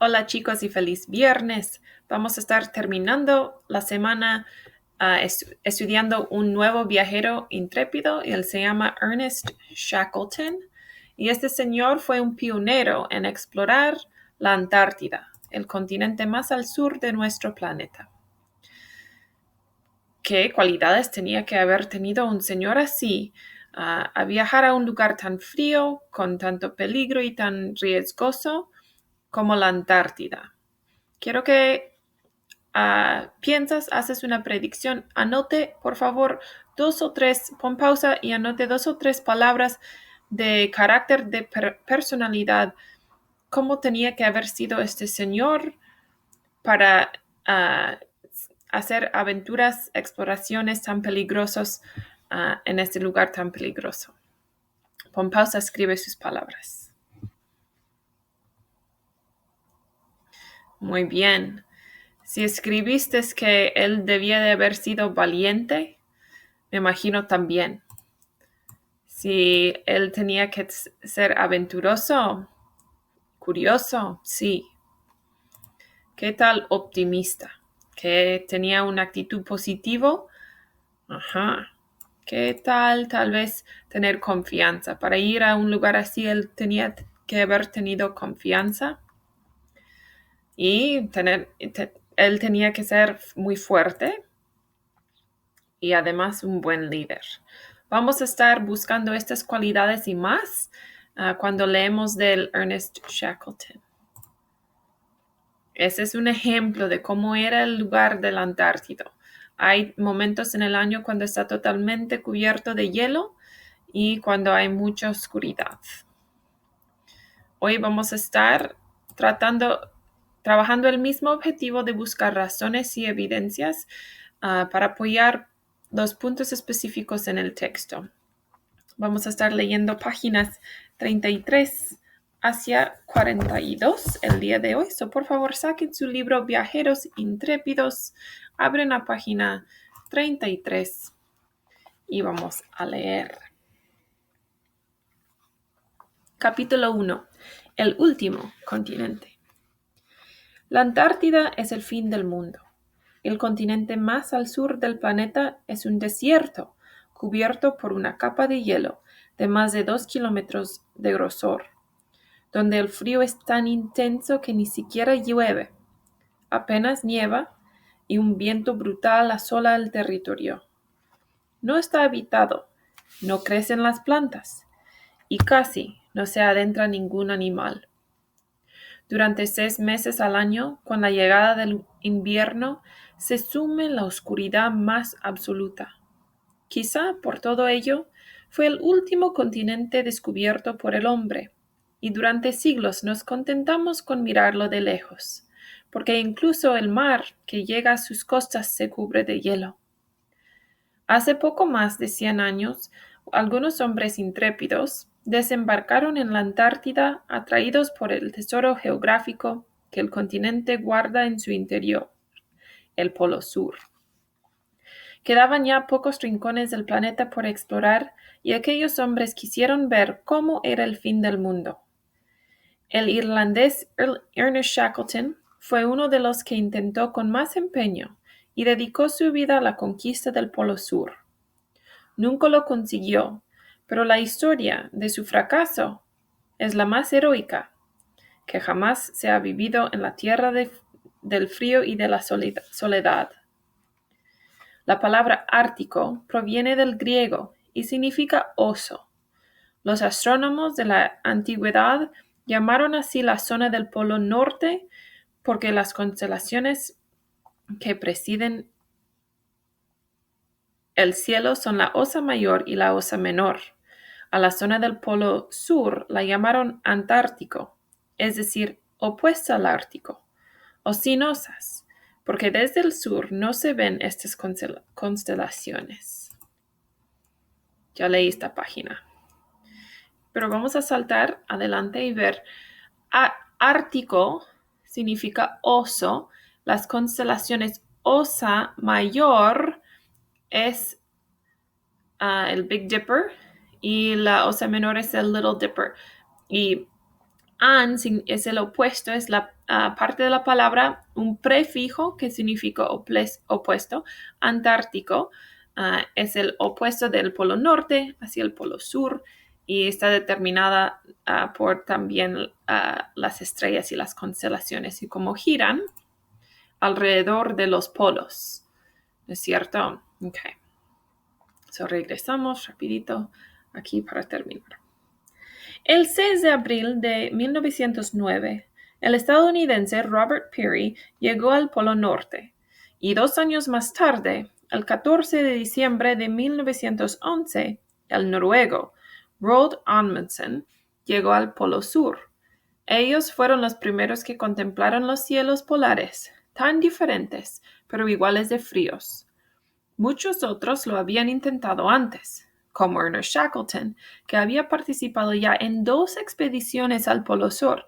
Hola chicos y feliz viernes. Vamos a estar terminando la semana estudiando un nuevo viajero intrépido y él se llama Ernest Shackleton. Y este señor fue un pionero en explorar la Antártida, el continente más al sur de nuestro planeta. ¿Qué cualidades tenía que haber tenido un señor así a viajar a un lugar tan frío, con tanto peligro y tan riesgoso como la Antártida? Quiero que haces una predicción, anote por favor pon pausa y anote 2 o 3 palabras de carácter, de personalidad, cómo tenía que haber sido este señor para ah, hacer aventuras, exploraciones tan peligrosas en este lugar tan peligroso. Pon pausa, escribe sus palabras. Muy bien. Si escribiste que él debía de haber sido valiente, me imagino también. Si él tenía que ser aventuroso, curioso, sí. ¿Qué tal optimista? ¿Que tenía una actitud positiva? Ajá. ¿Qué tal vez tener confianza? Para ir a un lugar así, él tenía que haber tenido confianza y él tenía que ser muy fuerte y además un buen líder. Vamos a estar buscando estas cualidades y más cuando leemos del Ernest Shackleton. Ese es un ejemplo de cómo era el lugar del Antártido. Hay momentos en el año cuando está totalmente cubierto de hielo y cuando hay mucha oscuridad. Hoy vamos a estar trabajando el mismo objetivo de buscar razones y evidencias para apoyar los puntos específicos en el texto. Vamos a estar leyendo páginas 33 hacia 42 el día de hoy. Por favor, saquen su libro Viajeros Intrépidos, abren la página 33 y vamos a leer. Capítulo 1. El último continente. La Antártida es el fin del mundo. El continente más al sur del planeta es un desierto cubierto por una capa de hielo de más de 2 kilómetros de grosor, donde el frío es tan intenso que ni siquiera llueve, apenas nieva y un viento brutal asola el territorio. No está habitado, no crecen las plantas y casi no se adentra ningún animal. Durante 6 meses al año, con la llegada del invierno, se sume en la oscuridad más absoluta. Quizá por todo ello, fue el último continente descubierto por el hombre, y durante siglos nos contentamos con mirarlo de lejos, porque incluso el mar que llega a sus costas se cubre de hielo. Hace poco más de 100 años, algunos hombres intrépidos desembarcaron en la Antártida atraídos por el tesoro geográfico que el continente guarda en su interior, el Polo Sur. Quedaban ya pocos rincones del planeta por explorar y aquellos hombres quisieron ver cómo era el fin del mundo. El irlandés Ernest Shackleton fue uno de los que intentó con más empeño y dedicó su vida a la conquista del Polo Sur. Nunca lo consiguió, pero la historia de su fracaso es la más heroica que jamás se ha vivido en la tierra del frío y de la soledad. La palabra ártico proviene del griego y significa oso. Los astrónomos de la antigüedad llamaron así la zona del Polo Norte porque las constelaciones que presiden el cielo son la Osa Mayor y la Osa Menor. A la zona del Polo Sur la llamaron Antártico, es decir, opuesta al Ártico, o sinuosas, porque desde el sur no se ven estas constelaciones. Ya leí esta página. Pero vamos a saltar adelante y ver. Ártico significa oso. Las constelaciones Osa Mayor es el Big Dipper y la Osa Menor es el Little Dipper. Y Es el opuesto, es la parte de la palabra, un prefijo que significa opuesto. Antártico es el opuesto del polo norte hacia el polo sur y está determinada por también las estrellas y las constelaciones y cómo giran alrededor de los polos. ¿No es cierto? Ok. So regresamos rapidito aquí para terminar. El 6 de abril de 1909, el estadounidense Robert Peary llegó al Polo Norte y 2 años más tarde, el 14 de diciembre de 1911, el noruego Roald Amundsen llegó al Polo Sur. Ellos fueron los primeros que contemplaron los cielos polares, tan diferentes, pero iguales de fríos. Muchos otros lo habían intentado antes, como Ernest Shackleton, que había participado ya en 2 expediciones al Polo Sur,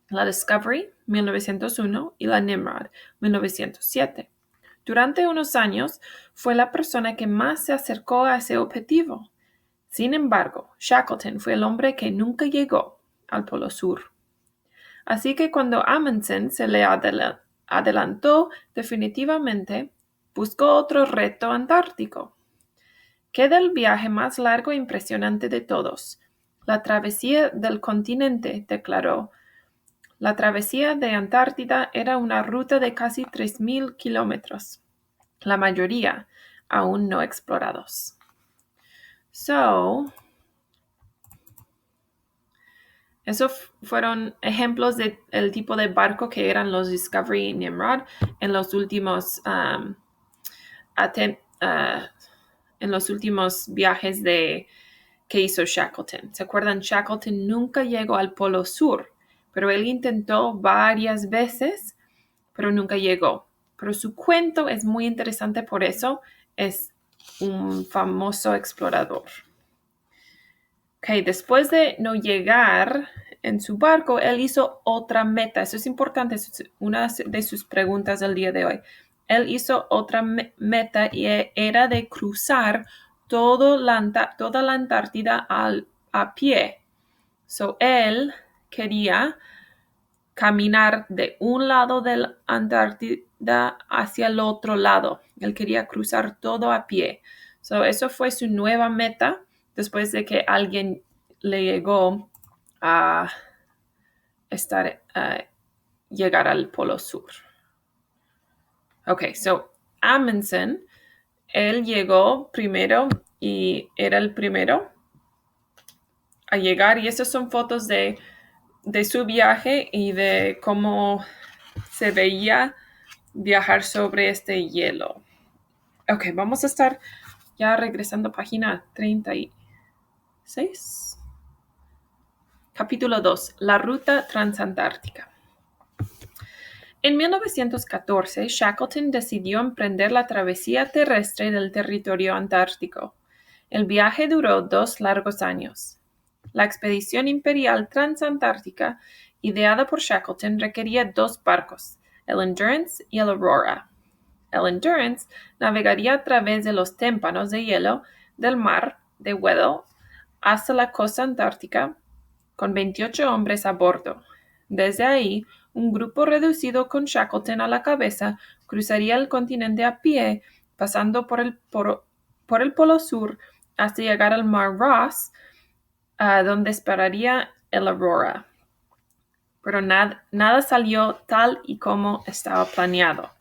la Discovery, 1901, y la Nimrod, 1907. Durante unos años, fue la persona que más se acercó a ese objetivo. Sin embargo, Shackleton fue el hombre que nunca llegó al Polo Sur. Así que cuando Amundsen se le adelantó definitivamente, buscó otro reto antártico. Queda el viaje más largo e impresionante de todos. La travesía del continente, declaró. La travesía de Antártida era una ruta de casi 3,000 kilómetros, la mayoría aún no explorados. Esos fueron ejemplos del tipo de barco que eran los Discovery y Nimrod en los últimos viajes que hizo Shackleton. ¿Se acuerdan? Shackleton nunca llegó al Polo Sur, pero él intentó varias veces, pero nunca llegó. Pero su cuento es muy interesante, por eso es un famoso explorador. Después de no llegar en su barco, él hizo otra meta. Eso es importante, es una de sus preguntas del día de hoy. Él hizo otra meta y era de cruzar toda la Antártida a pie. Él quería caminar de un lado de la Antártida hacia el otro lado. Él quería cruzar todo a pie. Eso fue su nueva meta después de que alguien le llegó a llegar al Polo Sur. Amundsen, él llegó primero y era el primero a llegar, y estas son fotos de su viaje y de cómo se veía viajar sobre este hielo. Vamos a estar ya regresando a página 36. Capítulo 2. La ruta transantártica. En 1914, Shackleton decidió emprender la travesía terrestre del territorio antártico. El viaje duró 2 largos años. La expedición imperial transantártica, ideada por Shackleton, requería 2 barcos, el Endurance y el Aurora. El Endurance navegaría a través de los témpanos de hielo del mar de Weddell hasta la costa antártica con 28 hombres a bordo. Desde ahí, un grupo reducido con Shackleton a la cabeza cruzaría el continente a pie, pasando por el Polo Sur hasta llegar al Mar Ross, donde esperaría el Aurora. Pero nada salió tal y como estaba planeado,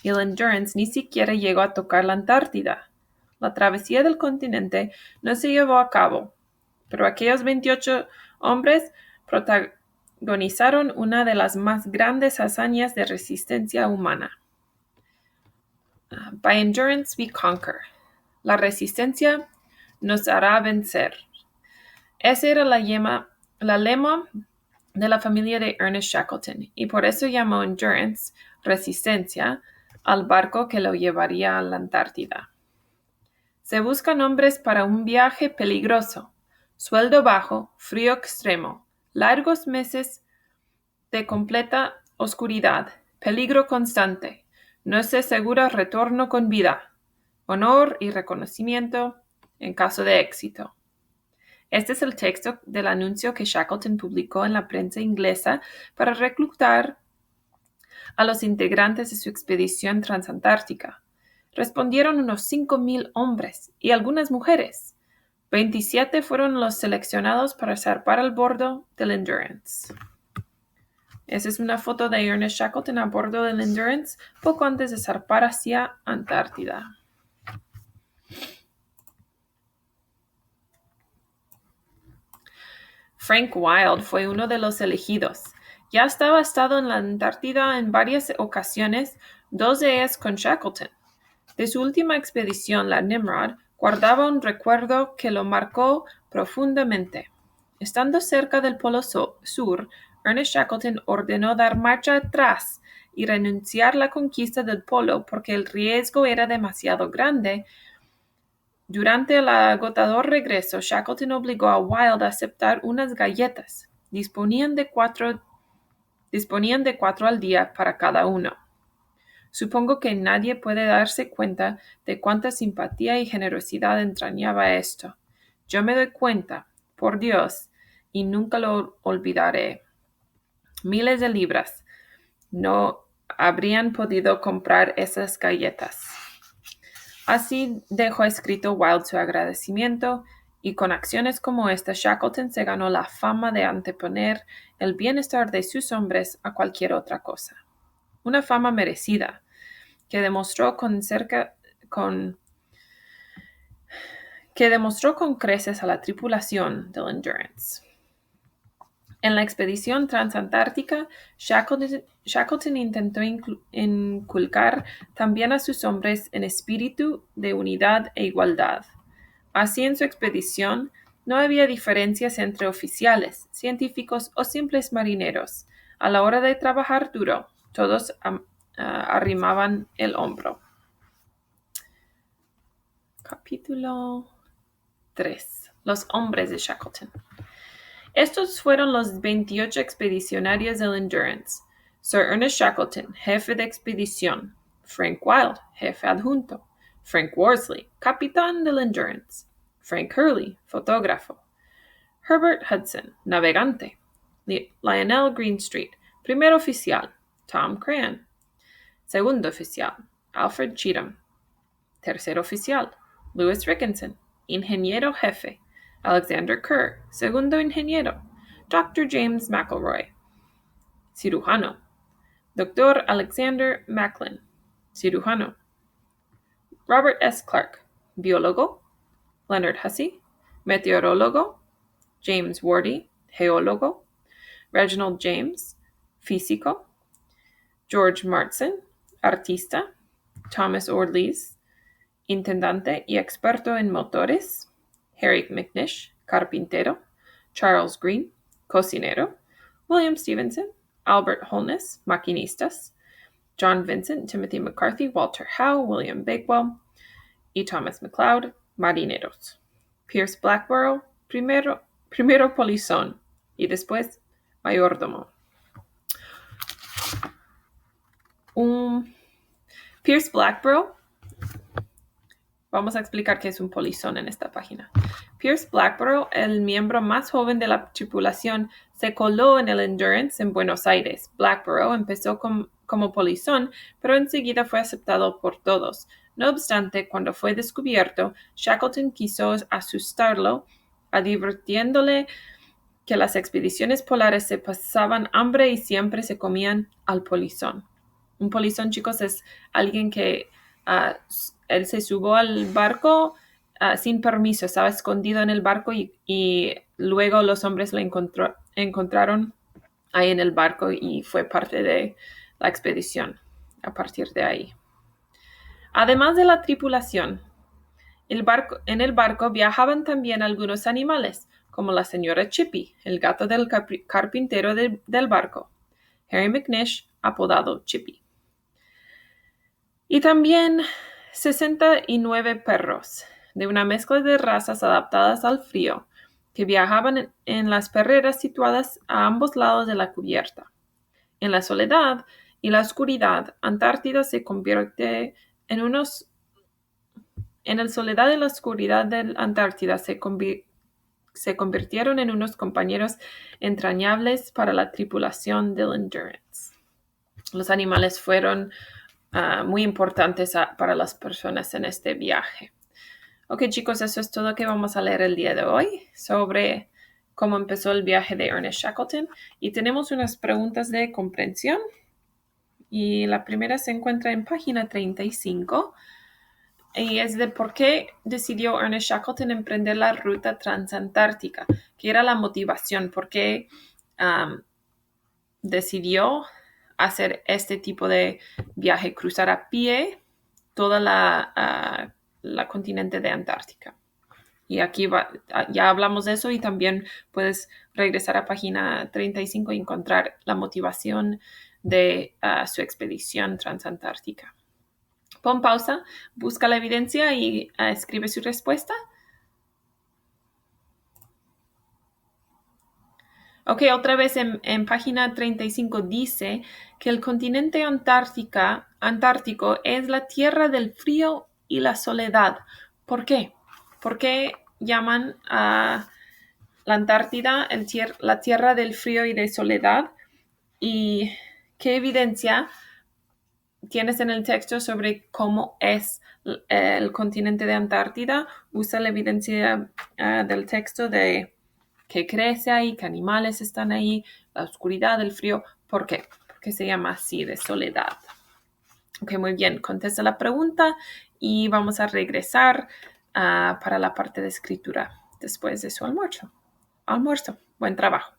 y el Endurance ni siquiera llegó a tocar la Antártida. La travesía del continente no se llevó a cabo, pero aquellos 28 hombres protagonizaron una de las más grandes hazañas de resistencia humana. By endurance we conquer. La resistencia nos hará vencer. Ese era la lema de la familia de Ernest Shackleton, y por eso llamó Endurance, resistencia, al barco que lo llevaría a la Antártida. Se buscan hombres para un viaje peligroso, sueldo bajo, frío extremo, largos meses de completa oscuridad, peligro constante, no se asegura retorno con vida, honor y reconocimiento en caso de éxito. Este es el texto del anuncio que Shackleton publicó en la prensa inglesa para reclutar a los integrantes de su expedición transantártica. Respondieron unos 5,000 hombres y algunas mujeres. 27 fueron los seleccionados para zarpar al bordo del Endurance. Esa es una foto de Ernest Shackleton a bordo del Endurance poco antes de zarpar hacia Antártida. Frank Wild fue uno de los elegidos. Ya estaba estado en la Antártida en varias ocasiones, 2 de ellas con Shackleton. De su última expedición, la Nimrod, guardaba un recuerdo que lo marcó profundamente. Estando cerca del Polo Sur, Ernest Shackleton ordenó dar marcha atrás y renunciar a la conquista del polo porque el riesgo era demasiado grande. Durante el agotador regreso, Shackleton obligó a Wild a aceptar unas galletas. Disponían de cuatro al día para cada uno. Supongo que nadie puede darse cuenta de cuánta simpatía y generosidad entrañaba esto. Yo me doy cuenta, por Dios, y nunca lo olvidaré. Miles de libras no habrían podido comprar esas galletas. Así dejó escrito Wild su agradecimiento, y con acciones como esta, Shackleton se ganó la fama de anteponer el bienestar de sus hombres a cualquier otra cosa. Una fama merecida, que demostró con creces a la tripulación del Endurance. En la expedición transantártica, Shackleton intentó inculcar también a sus hombres en espíritu de unidad e igualdad. Así, en su expedición, no había diferencias entre oficiales, científicos o simples marineros. A la hora de trabajar duro, todos arrimaban el hombro. Capítulo 3. Los hombres de Shackleton. Estos fueron los 28 expedicionarios del Endurance. Sir Ernest Shackleton, jefe de expedición. Frank Wild, jefe adjunto. Frank Worsley, capitán del Endurance. Frank Hurley, fotógrafo. Herbert Hudson, navegante. Lionel Greenstreet, primer oficial. Tom Cran, segundo oficial. Alfred Cheatham, tercer oficial. Lewis Rickinson, ingeniero jefe. Alexander Kerr, segundo ingeniero. Dr. James McElroy, cirujano. Dr. Alexander Macklin, cirujano. Robert S. Clark, biólogo. Leonard Hussey, meteorólogo. James Wordie, geólogo. Reginald James, físico. George Martson, artista. Thomas Ord-Lees, intendante y experto en motores. Harry McNish, carpintero. Charles Green, cocinero. William Stevenson, Albert Holness, maquinistas. John Vincent, Timothy McCarthy, Walter Howe, William Bakewell y Thomas McLeod, marineros. Pierce Blackborough, primero polizón y después mayordomo. Pierce Blackborough. Vamos a explicar qué es un polizón en esta página. Pierce Blackborough, el miembro más joven de la tripulación, se coló en el Endurance en Buenos Aires. Blackborough empezó como polizón, pero enseguida fue aceptado por todos. No obstante, cuando fue descubierto, Shackleton quiso asustarlo, advirtiéndole que las expediciones polares se pasaban hambre y siempre se comían al polizón. Un polizón, chicos, es alguien que él se subió al barco sin permiso, estaba escondido en el barco y luego los hombres lo encontraron ahí en el barco y fue parte de la expedición a partir de ahí. Además de la tripulación, en el barco viajaban también algunos animales, como la señora Chippy, el gato del carpintero del barco, Harry McNish, apodado Chippy. Y también 69 perros, de una mezcla de razas adaptadas al frío, que viajaban en las perreras situadas a ambos lados de la cubierta. En la soledad y la oscuridad, Antártida se convierte en unos... En la soledad y la oscuridad de la Antártida se se convirtieron en unos compañeros entrañables para la tripulación del Endurance. Los animales fueron muy importantes para las personas en este viaje. Ok, chicos, eso es todo que vamos a leer el día de hoy sobre cómo empezó el viaje de Ernest Shackleton. Y tenemos unas preguntas de comprensión. Y la primera se encuentra en página 35. Y es de por qué decidió Ernest Shackleton emprender la ruta transantártica, que era la motivación, por qué decidió hacer este tipo de viaje, cruzar a pie toda la continente de Antártica. Y aquí ya hablamos de eso y también puedes regresar a página 35 y encontrar la motivación de su expedición transantártica. Pon pausa, busca la evidencia y escribe su respuesta. Ok, otra vez en página 35 dice que el continente antártico es la tierra del frío y la soledad. ¿Por qué? ¿Por qué llaman a la Antártida la tierra del frío y de soledad? ¿Y qué evidencia tienes en el texto sobre cómo es el continente de Antártida? Usa la evidencia del texto de qué crece ahí, qué animales están ahí, la oscuridad, el frío. ¿Por qué? Porque se llama así, de soledad. Ok, muy bien. Contesta la pregunta y vamos a regresar para la parte de escritura después de su almuerzo. Buen trabajo.